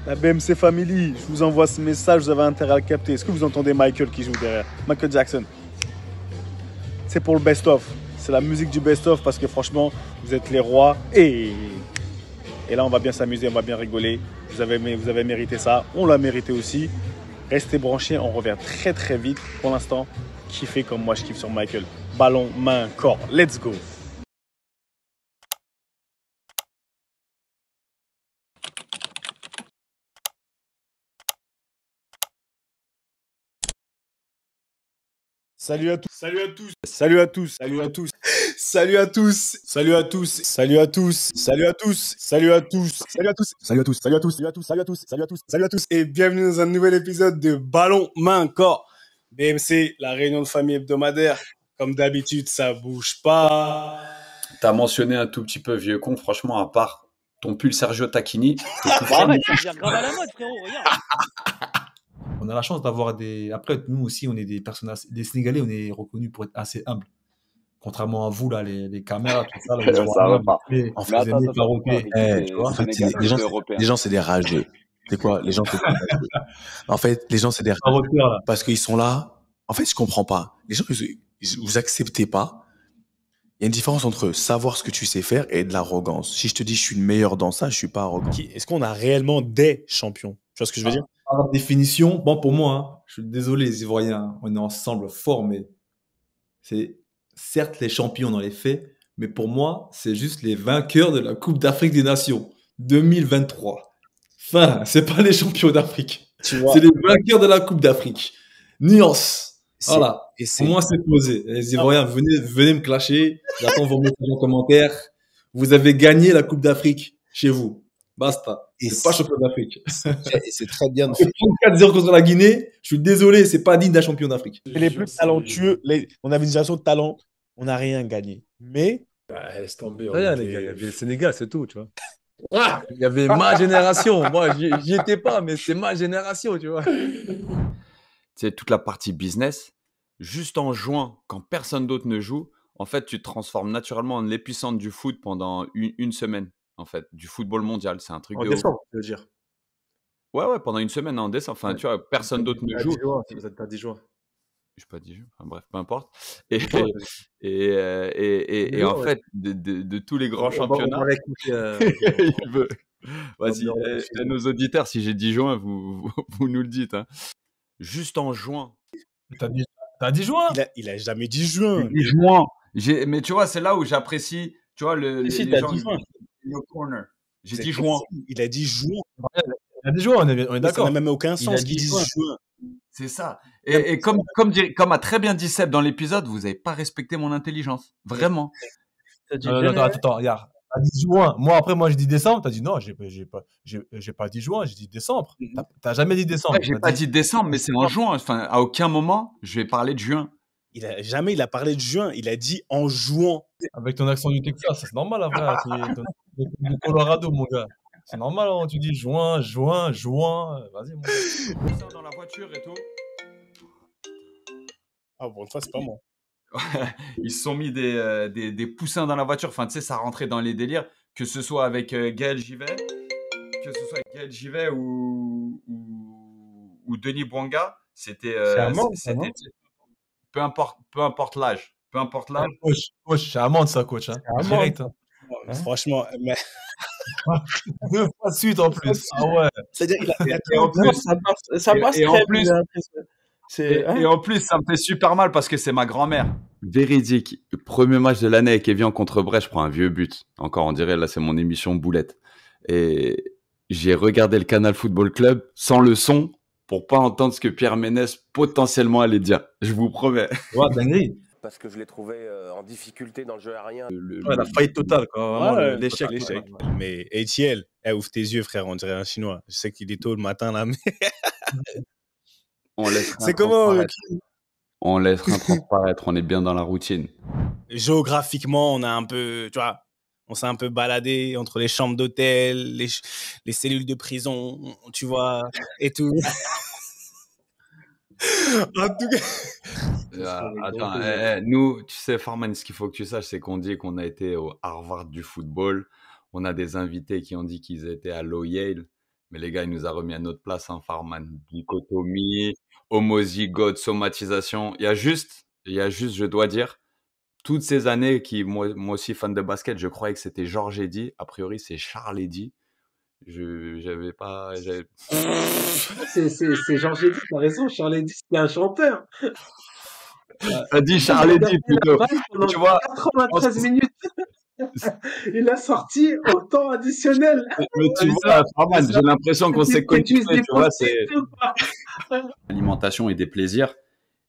La BMC Family, je vous envoie ce message, vous avez intérêt à le capter. Est-ce que vous entendez Michael qui joue derrière? Michael Jackson. C'est pour le best-of. C'est la musique du best-of parce que franchement, vous êtes les rois. Et là, on va bien s'amuser, on va bien rigoler. Vous avez mérité ça. On l'a mérité aussi. Restez branchés, on revient très très vite. Pour l'instant, kiffez comme moi je kiffe sur Michael. Ballon, main, corps. Let's go. Salut à tous, salut à tous, salut à tous, salut à tous, salut à tous, salut à tous, salut à tous, salut à tous, salut à tous, salut à tous, salut à tous, salut à tous, salut à tous, salut à tous, salut à tous, salut à tous, et bienvenue dans un nouvel épisode de Ballon, main, corps. BMC, la réunion de famille hebdomadaire. Comme d'habitude, ça bouge pas. T'as mentionné un tout petit peu vieux con, franchement, à part ton pull Sergio Tacchini. Arrête, ça devient grave à la mode, frérot, regarde. On a la chance d'avoir des. Après, nous aussi, on est des personnes. Les Sénégalais, on est reconnus pour être assez humbles. Contrairement à vous, là, les caméras, tout ça. Là, ça va pas. En fait, vous aimez Marocain. En fait, les gens, c'est des rageux. C'est quoi? Les gens, c'est des rageux. En fait, les gens, c'est des rageux. Parce qu'ils sont là. En fait, je comprends pas. Les gens, vous acceptez pas. Il y a une différence entre savoir ce que tu sais faire et de l'arrogance. Si je te dis je suis le meilleur dans ça, je suis pas arrogant. Est-ce qu'on a réellement des champions? Tu vois ce que je veux dire? Par définition, bon, pour moi, hein, je suis désolé, les Ivoiriens, on est ensemble fort, mais c'est certes les champions dans les faits, mais pour moi, c'est juste les vainqueurs de la Coupe d'Afrique des Nations 2023. Enfin, c'est pas les champions d'Afrique. C'est les vainqueurs de la Coupe d'Afrique. Nuance. Voilà. Pour moi, c'est posé. Les Ivoiriens, venez me clasher. J'attends vos messages en commentaire. Vous avez gagné la Coupe d'Afrique chez vous. Basta. C'est pas champion d'Afrique. C'est très bien. 4-0 contre la Guinée. Je suis désolé, c'est pas digne d'un champion d'Afrique. Les plus talentueux, on avait une génération de talent, on n'a rien gagné. Mais. Laisse tomber. Rien, les gars. Il y avait le Sénégal, c'est tout, tu vois. Il y avait ma génération. Moi, j'y étais pas, mais c'est ma génération, tu vois. C'est toute la partie business. Juste en juin, quand personne d'autre ne joue, en fait, tu te transformes naturellement en l'épicentre du foot pendant une semaine. En fait, du football mondial, c'est un truc en de décembre, tu veux dire? Ouais, pendant une semaine en décembre. Enfin, tu vois, personne d'autre ne joue. Vous êtes pas 10 juin. Je sais pas 10 juin. Enfin, bref, peu importe. Et en fait, de tous les grands championnats, il veut. Vas-y, nos auditeurs, si j'ai 10 juin, vous nous le dites. Hein. Juste en juin. T'as dit juin? Il a jamais dit juin. 10 juin. Mais tu vois, c'est là où j'apprécie, tu vois, les gens. Le corner. J'ai dit juin. Il a dit juin. Il a dit juin, on est d'accord. Ça n'a même aucun sens qu'il dise juin. C'est ça. Et comme a très bien dit Seb dans l'épisode, vous n'avez pas respecté mon intelligence. Vraiment. Attends, regarde. T'as dit juin. Moi, je dis décembre. T'as dit non, j'ai pas dit juin, j'ai dit décembre. T'as jamais dit décembre. Ouais, j'ai pas dit décembre, mais c'est en juin. Enfin, à aucun moment, je vais parler de juin. Il a parlé de juin. Il a dit en juin. Avec ton accent du Texas, c'est normal, en vrai. Du Colorado, mon gars. C'est normal, hein, tu dis juin. Vas-y, mon gars. Dans la voiture et tout. Ah bon, une fois, c'est pas moi. Ils se sont mis des poussins dans la voiture. Enfin, tu sais, ça rentrait dans les délires. Que ce soit avec Gaël Givet, ou Denis Bouanga, c'était. Peu importe l'âge. Coach, c'est Amande, ça, coach. Hein. Direct. Hein. Franchement, mais... 2 fois de suite en plus. Ah ouais. C'est-à-dire ça passe très bien. Et en plus, ça me fait super mal parce que c'est ma grand-mère. Véridique. Le premier match de l'année avec Evian contre Brest, je prends un vieux but. Encore, on dirait, là, c'est mon émission boulette. Et j'ai regardé le Canal Football Club sans le son pour pas entendre ce que Pierre Ménès potentiellement allait dire. Je vous promets. Ouais, dinguerie. Parce que je l'ai trouvé en difficulté dans le jeu aérien. La faillite totale, quoi. Vraiment, l'échec. Mais ATL, ouvre tes yeux, frère, on dirait un Chinois. Je sais qu'il est tôt le matin, là, mais... C'est comment on laisse rien transparaître, on est bien dans la routine. Géographiquement, on a un peu, tu vois, on s'est un peu baladé entre les chambres d'hôtel, les cellules de prison, tu vois, et tout. En tout cas... Attends, nous, tu sais, Farman, ce qu'il faut que tu saches, c'est qu'on dit qu'on a été au Harvard du football. On a des invités qui ont dit qu'ils étaient à Yale. Mais les gars, il nous a remis à notre place, hein, Farman. Dichotomie, homozygote, somatisation. Il y a juste, je dois dire, toutes ces années moi aussi fan de basket, je croyais que c'était Georges Eddy. A priori, c'est Charles Eddy. J'avais pas. C'est Georges Eddy, t'as raison. Charles Eddy, c'était un chanteur. T'as dit Charles Eddy plutôt. Tu vois, 93 minutes. Il a sorti au temps additionnel. Mais tu vois, Farman, j'ai l'impression qu'on s'est connus. Tu vois, c'est l'alimentation et des plaisirs.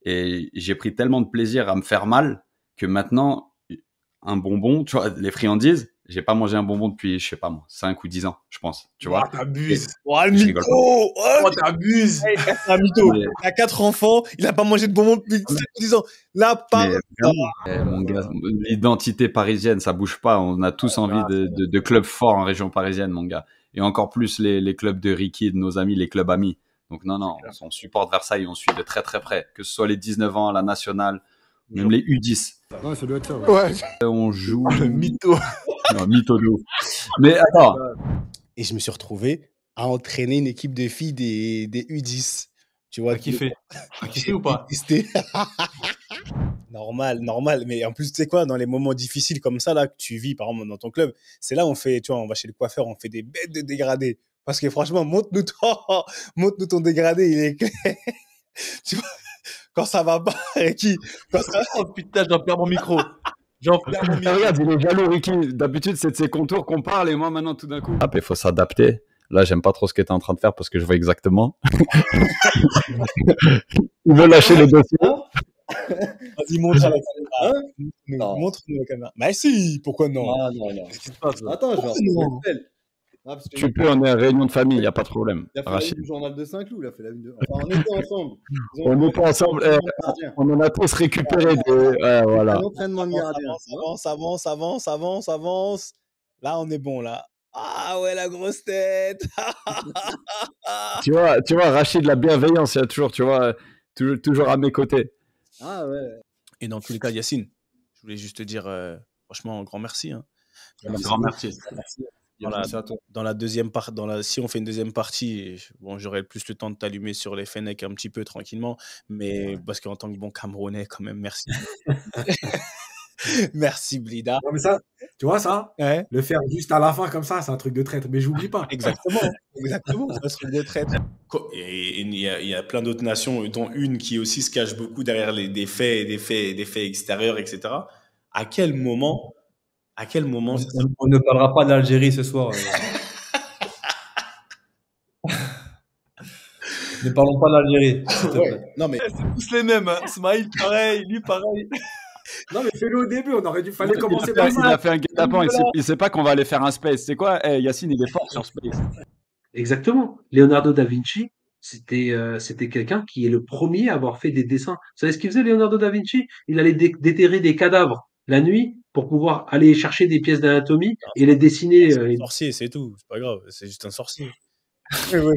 Et j'ai pris tellement de plaisir à me faire mal que maintenant, un bonbon, tu vois, les friandises, j'ai pas mangé un bonbon depuis, je sais pas moi, 5 ou 10 ans, je pense. Tu vois. T'abuses. Le mytho. T'abuses. C'est un mytho. Il a 4 enfants, il a pas mangé de bonbons depuis 5 ou 10 ans. Là, pas. Mon gars, l'identité parisienne, ça bouge pas. On a tous envie de clubs forts en région parisienne, mon gars. Et encore plus les clubs de Ricky, de nos amis, les clubs amis. Donc non, on supporte Versailles, on suit de très très près. Que ce soit les 19 ans, la nationale, même les U10. Ouais, ça doit être ça. Ouais. On joue. Le mytho. Non, mytho de ouf. Mais attends. Et je me suis retrouvé à entraîner une équipe de filles des U10. Tu vois. T'as kiffé ou pas? Normal. Mais en plus, tu sais quoi, dans les moments difficiles comme ça, là, que tu vis, par exemple, dans ton club, c'est là où on va chez le coiffeur, on fait des bêtes de dégradés. Parce que franchement, montre-nous ton dégradé, il est clair. Tu vois, quand ça va pas, Ricky. Oh putain, je dois perdre mon micro. Regarde, il est jaloux, Ricky. D'habitude, c'est de ses contours qu'on parle et moi, maintenant, tout d'un coup. Il faut s'adapter. Là, j'aime pas trop ce que tu es en train de faire parce que je vois exactement. Il veut lâcher le dossier. Vas-y, montre à la caméra. Montre-nous la caméra. Mais si, pourquoi non? Non. Qu'est-ce qui se passe là? Attends, je vais Tu peux, on est en réunion de famille, il n'y a pas de problème. Il a fait la une du journal de Saint-Cloud, il a fait la une de... Enfin, on était ensemble. On était ensemble, on en a tous récupéré voilà. Un entraînement de gardien. Avance. Là, on est bon, là. Ah ouais, la grosse tête. tu vois, Rachid, la bienveillance, il y a toujours, tu vois, toujours à mes côtés. Ah ouais. Et dans tous les cas, Yacine, je voulais juste te dire, franchement, un grand merci. Hein. Grand merci. Dans la deuxième partie, si on fait une deuxième partie, bon, j'aurai plus le temps de t'allumer sur les Fennecs un petit peu tranquillement, mais parce qu'en tant que bon Camerounais, quand même, merci. Merci Blida. Non, mais ça, tu vois ça, le faire juste à la fin comme ça, c'est un truc de traître, mais j'oublie pas. Exactement, c'est un truc de traître. Et il y a plein d'autres nations, dont une qui aussi se cache beaucoup derrière des faits extérieurs, etc. À quel moment on ne parlera pas d'Algérie ce soir. Ne parlons pas d'Algérie. Non mais c'est tous les mêmes. Hein. Smaïl pareil, lui pareil. Non mais fais-le au début, fallait commencer par ça. Il a fait un guet-apens, il sait pas qu'on va aller faire un space. C'est quoi, Yacine, il est fort sur space. Exactement. Leonardo da Vinci, c'était quelqu'un qui est le premier à avoir fait des dessins. Vous savez ce qu'il faisait, Leonardo da Vinci? Il allait déterrer des cadavres la nuit pour pouvoir aller chercher des pièces d'anatomie et les dessiner. C'est un sorcier, c'est tout. C'est pas grave, c'est juste un sorcier. Le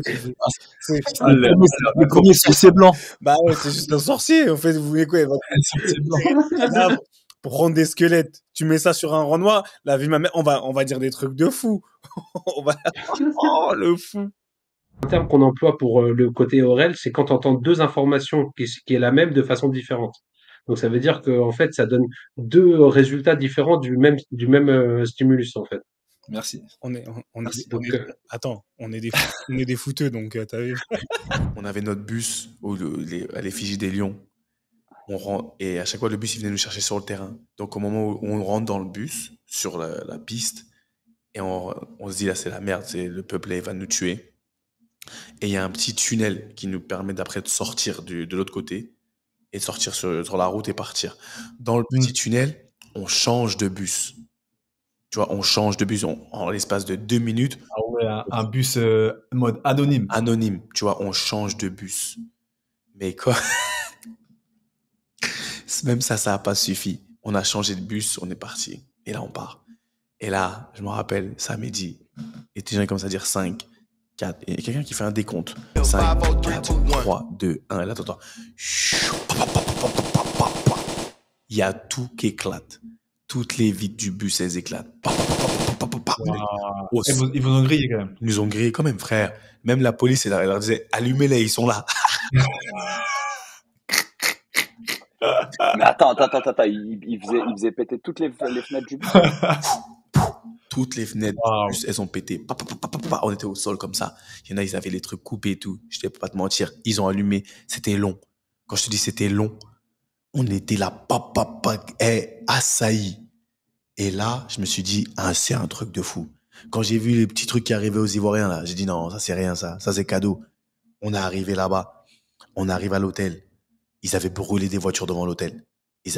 premier sorcier blanc. Bah ouais, c'est juste un sorcier. En fait, vous voulez quoi? Un sorcier blanc. Pour prendre des squelettes, tu mets ça sur un Renoir, la vie de ma mère, on va dire des trucs de fou. Oh, le fou. Un terme qu'on emploie pour le côté Aurel, c'est quand on entend deux informations qui est la même de façon différente. Donc ça veut dire que en fait, ça donne deux résultats différents du même stimulus en fait. Merci. Attends, on est des fouteux, donc t'as vu. On avait notre bus à l'effigie des Lions. Et à chaque fois, le bus, il venait nous chercher sur le terrain. Donc, au moment où on rentre dans le bus, sur la piste, et on se dit, là, c'est la merde, le peuple, il va nous tuer. Et il y a un petit tunnel qui nous permet d'après de sortir de l'autre côté et de sortir sur la route et partir. Dans le petit tunnel, on change de bus. Tu vois, on change de bus en l'espace de 2 minutes. Ah ouais, un bus mode anonyme. Anonyme, tu vois, on change de bus. Mais quoi? Même ça n'a pas suffi. On a changé de bus, on est parti. Et là, on part. Et là, je me rappelle, samedi, et les gens commencent à dire 5, 4. Et il y a quelqu'un qui fait un décompte. 5, 4, 3, 2, 1. Et là, t'entends. Il y a tout qui éclate. Toutes les vitres du bus, elles éclatent. Oh, Ils vous ont grillé quand même. Ils nous ont grillé quand même, frère. Même la police, elle leur disait, allumez-les, ils sont là. Mais attends, il faisait péter toutes les fenêtres du bus. Toutes les fenêtres du bus, elles ont pété. On était au sol comme ça. Il y en a, ils avaient les trucs coupés et tout. Je ne vais pas te mentir. Ils ont allumé. C'était long. Quand je te dis c'était long, on était là, assaillis. Et là, je me suis dit, c'est un truc de fou. Quand j'ai vu les petits trucs qui arrivaient aux Ivoiriens, là, j'ai dit non, ça c'est rien, ça c'est cadeau. On est arrivé là-bas. On arrive à l'hôtel. Ils avaient brûlé des voitures devant l'hôtel. Il y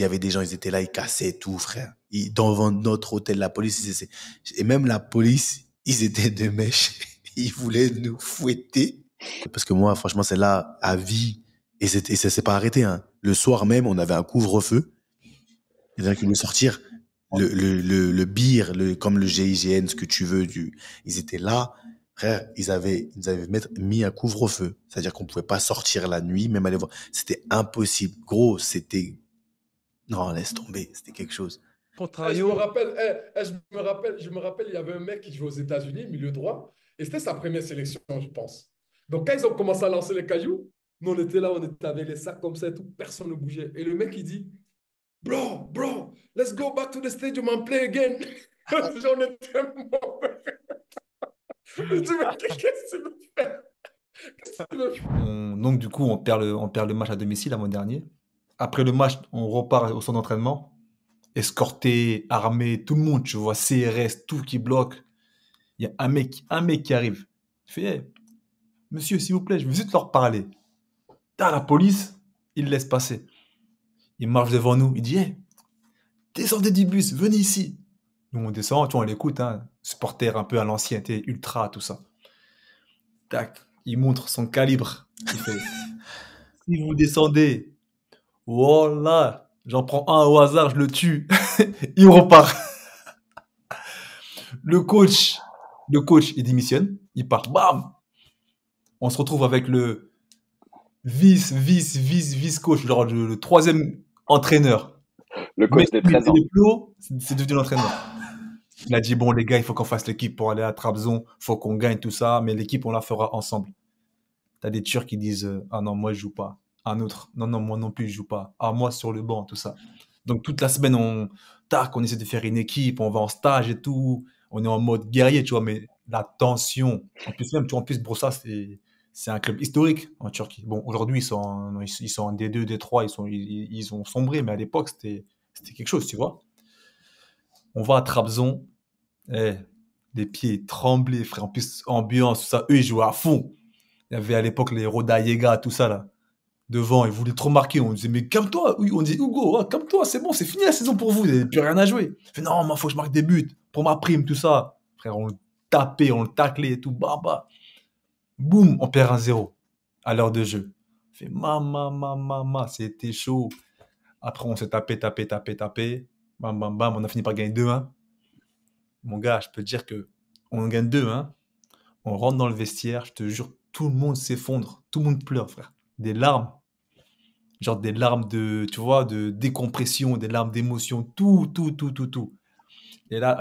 avait des gens, ils étaient là, ils cassaient tout, frère. Devant notre hôtel, la police, et même la police, ils étaient de mèche. Ils voulaient nous fouetter. Parce que moi, franchement, c'est là, à vie. Et ça s'est pas arrêté, hein. Le soir même, on avait un couvre-feu. Il y en a qui voulaient sortir. Le beer, comme le GIGN, ce que tu veux, ils étaient là. Frère, ils avaient mis un couvre-feu. C'est-à-dire qu'on pouvait pas sortir la nuit, même aller voir. C'était impossible. Gros, c'était... Non, laisse tomber. C'était quelque chose. Je me rappelle, il y avait un mec qui jouait aux États-Unis, milieu droit, et c'était sa première sélection, je pense. Donc, quand ils ont commencé à lancer les cailloux, nous, on était là, on était avec les sacs comme ça et tout, personne ne bougeait. Et le mec, il dit, bro, let's go back to the stadium and play again. J'en étais mort. Je dis, mais qu'est-ce que tu veux faire? Donc, du coup, on perd le match à domicile à mois dernier. Après le match, on repart au centre d'entraînement. Escorté, armé, tout le monde, tu vois, CRS, tout qui bloque. Il y a un mec qui arrive. Il fait, hey, monsieur, s'il vous plaît, je veux juste leur parler. La police, il laisse passer. Il marche devant nous, il dit, hey, descendez du bus, venez ici. Nous, on descend, tu vois, on l'écoute, hein, supporter un peu à l'ancien, ultra, tout ça. Tac, il montre son calibre. Il fait, si vous descendez, voilà, j'en prends un au hasard, je le tue. Il repart. Le coach, il démissionne, il part, bam. On se retrouve avec le vice-coach, genre le troisième entraîneur. Le coach des 13 ans. C'est devenu l'entraîneur. Il a dit, bon, les gars, il faut qu'on fasse l'équipe pour aller à Trabzon, il faut qu'on gagne tout ça, mais l'équipe, on la fera ensemble. T'as des Turcs qui disent, ah non, moi, je joue pas. Un autre, non, moi non plus, je joue pas. Ah, moi, sur le banc, tout ça. Donc, toute la semaine, on essaie de faire une équipe, on va en stage et tout. On est en mode guerrier, tu vois, mais la tension. En plus, Bursa, c'est un club historique en Turquie. Bon, aujourd'hui, ils sont en D2, D3, ils ont sombré, mais à l'époque, c'était quelque chose, tu vois. On va à Trabzon, des pieds tremblés, frère. En plus, ambiance, tout ça. Eux, ils jouaient à fond. Il y avait à l'époque les Roda Yega, tout ça, là. Devant, ils voulaient trop marquer. On disait, mais calme-toi. Oui, on dit, Hugo, calme-toi, c'est bon, c'est fini la saison pour vous. Vous n'avez plus rien à jouer. Il fait, non, moi, faut que je marque des buts pour ma prime, tout ça. Frère, on le tapait, on le taclait et tout. Bah. Boum, on perd 1-0 à l'heure de jeu. Il fait, c'était chaud. Après, on s'est tapé. Bam, on a fini par gagner 2-1. Mon gars, je peux te dire que on gagne 2-1. On rentre dans le vestiaire, je te jure, tout le monde s'effondre. Tout le monde pleure, frère. Des larmes. Genre des larmes tu vois, de décompression, des larmes d'émotion, tout. Et là,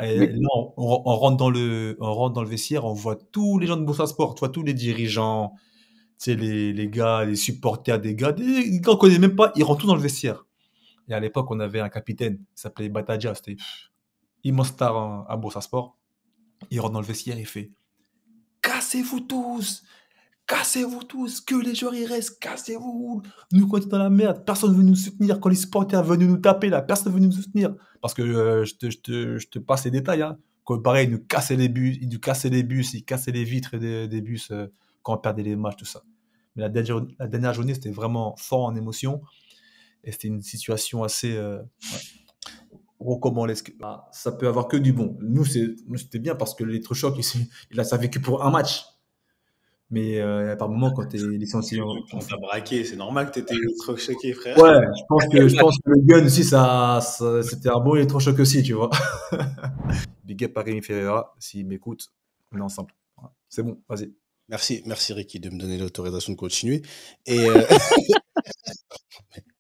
on rentre dans le vestiaire, on voit tous les gens de Bursaspor, tu vois, tous les dirigeants, tu sais, les gars, les supporters des gars qu'on connaît même pas, ils rentrent tous dans le vestiaire. Et à l'époque, on avait un capitaine, il s'appelait Bataja, c'était immense star à Bursaspor. Il rentre dans le vestiaire, il fait « Cassez-vous tous, que les joueurs y restent, cassez-vous. Nous, quand on est dans la merde, personne ne veut nous soutenir. Quand les supporters veulent nous taper, là, personne ne veut nous soutenir. » Parce que je te passe les détails. Hein. Quand, pareil, ils nous cassaient les bus, ils cassaient les vitres des bus quand on perdait les matchs, tout ça. Mais la dernière journée, c'était vraiment fort en émotion. Et c'était une situation assez rocambolesque. Ça peut avoir que du bon. Nous, c'était bien parce que l'électrochoc, ça a vécu pour un match. Mais par moment, quand t'es licencié... On t'a braqué, c'est normal que t'étais électrochoqué, frère. Ouais, je pense que le gun aussi, c'était un bon électrochoc aussi, tu vois. Big up à Rémi Ferreira, s'il m'écoute, on est ensemble. C'est bon, vas-y. Merci Ricky de me donner l'autorisation de continuer. Et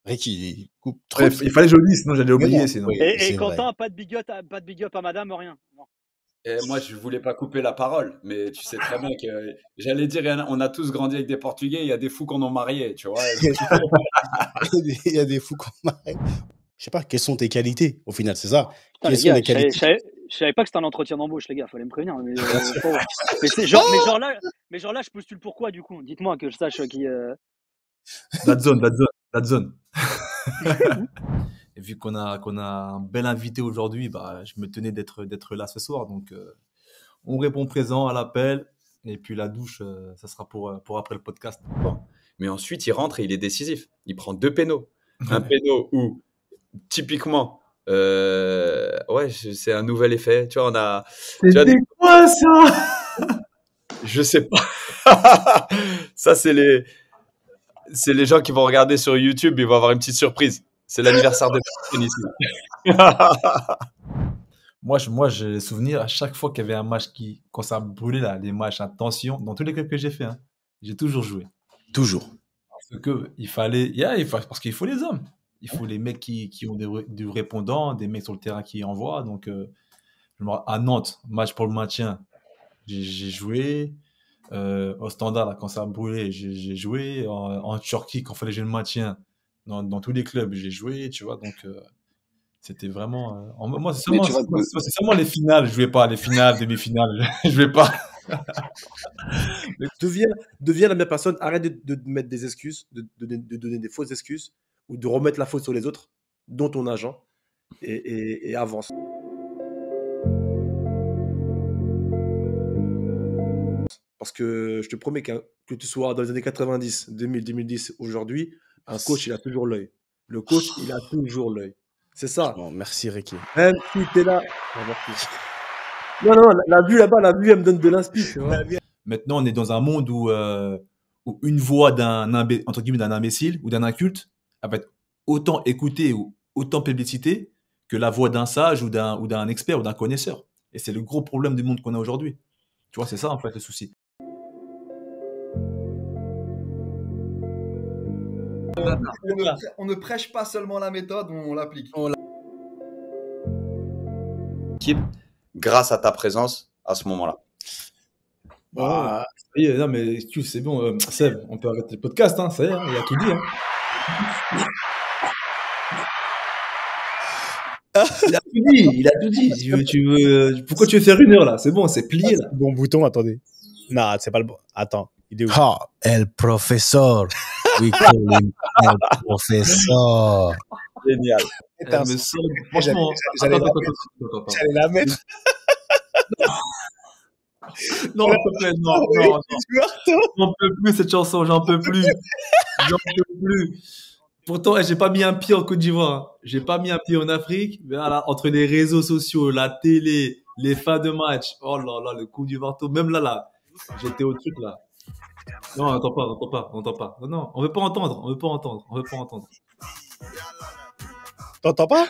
Ricky, coupe trop. Bref, il fallait que je le dise, sinon j'allais oublier. non, Sinon. oui. Et c'est Quentin, pas de big up à madame, rien. Non. Et moi, je voulais pas couper la parole, mais tu sais très bien que j'allais dire, on a tous grandi avec des Portugais, il y a des fous qu'on a mariés, tu vois. Il y a des fous qu'on marie. Je sais pas, quelles sont tes qualités au final, c'est ça? Putain, Quelles les sont gars, les qualités? je savais pas que c'était un entretien d'embauche, les gars, fallait me prévenir. Mais genre là, je postule pourquoi du coup? Dites-moi que je sache qui. That zone. Et vu qu'on a un bel invité aujourd'hui, bah, je me tenais d'être là ce soir. Donc, on répond présent à l'appel. Et puis la douche, ça sera pour après le podcast. Bon. Mais ensuite, il rentre et il est décisif. Il prend 2 pénaux. Un péno où, typiquement, ouais, c'est un nouvel effet. Tu vois, on a. C'était quoi ça? Je sais pas. Ça, c'est les gens qui vont regarder sur YouTube, ils vont avoir une petite surprise. C'est l'anniversaire de tennis. Moi, j'ai les souvenirs à chaque fois qu'il y avait un match quand ça brûlait là, les matchs à tension, dans tous les clubs que j'ai fait, hein, j'ai toujours joué. Toujours. Parce que parce qu'il faut les hommes. Il faut les mecs qui ont du répondant, des mecs sur le terrain qui envoient. Donc, à Nantes, match pour le maintien, j'ai joué. Au Standard, là, quand ça a brûlé, j'ai joué. En Turquie, quand il fallait que j'ai le maintien, dans tous les clubs, j'ai joué, tu vois. Donc, c'était vraiment. Moi, c'est seulement les finales. Je jouais pas les finales, demi-finales. Je jouais pas. Deviens la meilleure personne. Arrête de mettre des excuses, de donner des fausses excuses ou de remettre la faute sur les autres, dont ton agent, et avance. Parce que je te promets que tu sois dans les années 90, 2000, 2010, aujourd'hui, un coach, il a toujours l'œil. Le coach, il a toujours l'œil. C'est ça. Bon, merci, Ricky. Même si t'es là. Non, la vue là-bas, elle me donne de l'inspiration. Maintenant, on est dans un monde où une voix entre guillemets, d'un imbécile ou d'un inculte, elle va être autant écoutée ou autant publicitée que la voix d'un sage ou d'un expert ou d'un connaisseur. Et c'est le gros problème du monde qu'on a aujourd'hui. Tu vois, c'est ça en fait le souci. On ne prêche pas seulement la méthode, on l'applique. Grâce à ta présence à ce moment-là. Bah, ça y est, non mais c'est bon, Seb, on peut arrêter le podcast, hein, ça y est, il a tout dit. Hein. Il a tout dit. Pourquoi tu veux faire 1 heure là? C'est bon, c'est plié là. Bon bouton, attendez. Non, c'est pas le bon. Attends, il est où? Ah, El Professeur. We call him El Professeur. Génial. Franchement, j'allais la mettre. Non, s'il te plaît, non. J'en peux plus cette chanson, j'en peux plus. Pourtant, j'ai pas mis un pied en Côte d'Ivoire. J'ai pas mis un pied en Afrique. Mais voilà, entre les réseaux sociaux, la télé, les fins de match. Oh là là, le coup du marteau. Même là, j'étais au truc là. Non, on entend pas. Non, on veut pas entendre. T'entends pas?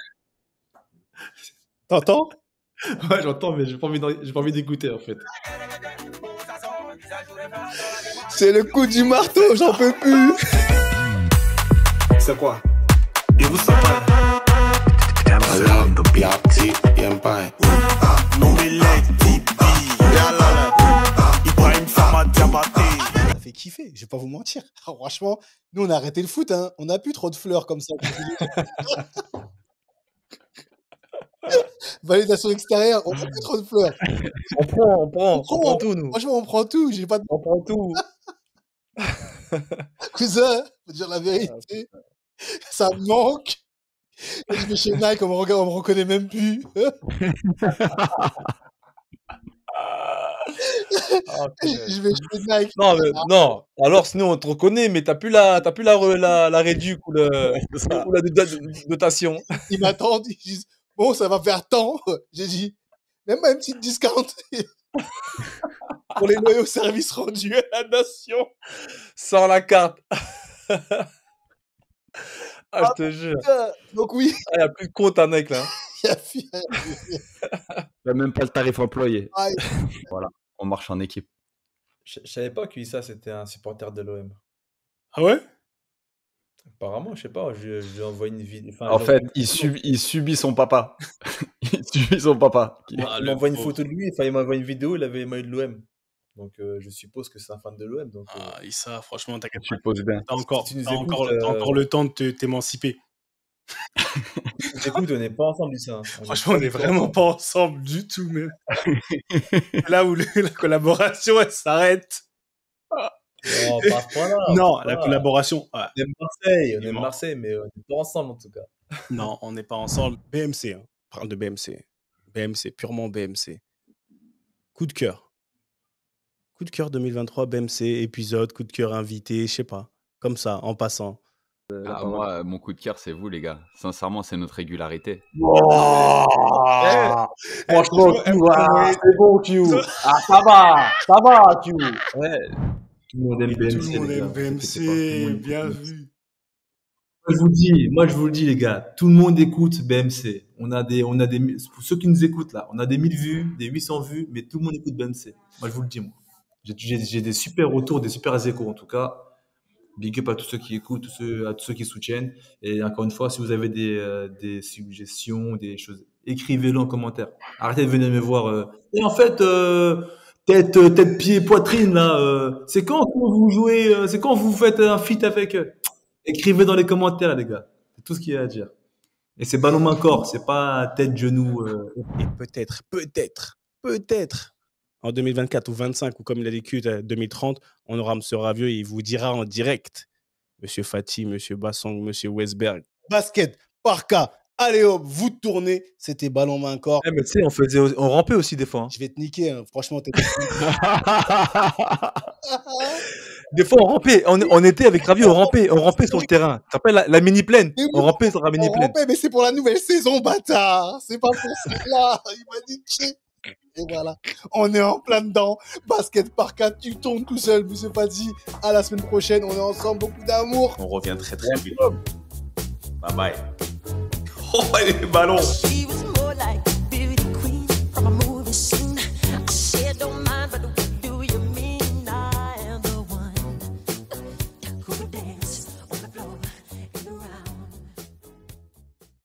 T'entends? Ouais, j'entends, mais j'ai pas envie d'écouter en fait. C'est le coup du marteau, j'en peux plus. C'est quoi? Ça fait kiffer, je vais pas vous mentir. Franchement, nous on a arrêté le foot, hein. On a plus trop de fleurs comme ça. Validation extérieure, on a plus trop de fleurs. On prend tout, nous. Franchement, on prend tout. On prend tout. Cousin, faut dire la vérité. Ça me manque. Je vais chez Nike, on me reconnaît même plus. Je vais chez Nike. Non. Alors sinon on te reconnaît, mais t'as plus la réduc ou la dotation. Ils m'attendent, ils disent bon, ça va faire tant. J'ai dit même pas une petite discount pour les loyaux services rendus à la nation. Sans la carte. Je te jure. Putain. Donc oui. Il n'y a plus de compte à Nike là. Il n'y a même pas le tarif employé. Voilà, on marche en équipe. Je savais pas que Issa c'était un supporter de l'OM. Ah ouais? Apparemment, je sais pas, je lui envoie une vidéo. Enfin, En fait, il subit son papa. Il subit son papa. Il m'envoie une photo de lui, enfin, il m'envoie une vidéo, il avait les maillots de l'OM. Donc, je suppose que c'est un fan de l'OM. Donc, Issa, franchement, t'inquiète pas. Je suppose bien. T'as encore le temps de t'émanciper. Écoute, on n'est pas ensemble, Issa. Franchement, on n'est vraiment pas ensemble du tout, même. Là où la collaboration, elle s'arrête. Non, pas à ce point-là. Non, la collaboration. On est Marseille, mais on n'est pas ensemble en tout cas. Non, on n'est pas ensemble. BMC, hein. On parle de BMC. BMC, purement BMC. Coup de cœur. Coup de cœur 2023, BMC, épisode, coup de cœur invité, je sais pas. Comme ça, en passant. Moi, mon coup de cœur, c'est vous, les gars. Sincèrement, c'est notre régularité. Franchement, c'est bon, Q. Ah, ça va, Q. Ouais. Tout le monde aime BMC. Tout le monde aime BMC, bien vu. Moi, je vous le dis, les gars, tout le monde écoute BMC. Pour ceux qui nous écoutent là, on a des 1000 vues, des 800 vues, mais tout le monde écoute BMC. Moi, je vous le dis, moi. J'ai des super retours, des super échos en tout cas. Big up à tous ceux qui écoutent, à tous ceux qui soutiennent. Et encore une fois, si vous avez des suggestions, des choses, écrivez-le en commentaire. Arrêtez de venir me voir. Et en fait, tête, pied, poitrine là. C'est quand vous jouez, c'est quand vous faites un feat avec. Écrivez dans les commentaires, les gars. C'est tout ce qu'il y a à dire. Et c'est ballon main corps, c'est pas tête, genou. Et peut-être, en 2024 ou 25, ou comme il a vécu 2030, on aura M. Ravieux et il vous dira en direct, Monsieur Fati, Monsieur Bassong, Monsieur Westberg. Basket, parka, allez hop, vous tournez, c'était ballon main corps. Mais tu sais, on rampait aussi des fois. Hein. Je vais te niquer, hein. Franchement, t'es Des fois, on rampait. On était avec Ravi, on rampait sur le terrain. Tu te rappelles la mini-plaine? On rampait sur la mini-plaine. On rampait, mais c'est pour la nouvelle saison, bâtard. C'est pas pour cela. Il m'a dit et voilà, on est en plein dedans. Basket par 4, tu tournes tout seul, monsieur Fati. À la semaine prochaine, on est ensemble, beaucoup d'amour. On revient très très vite. Bye bye. Oh, les ballons.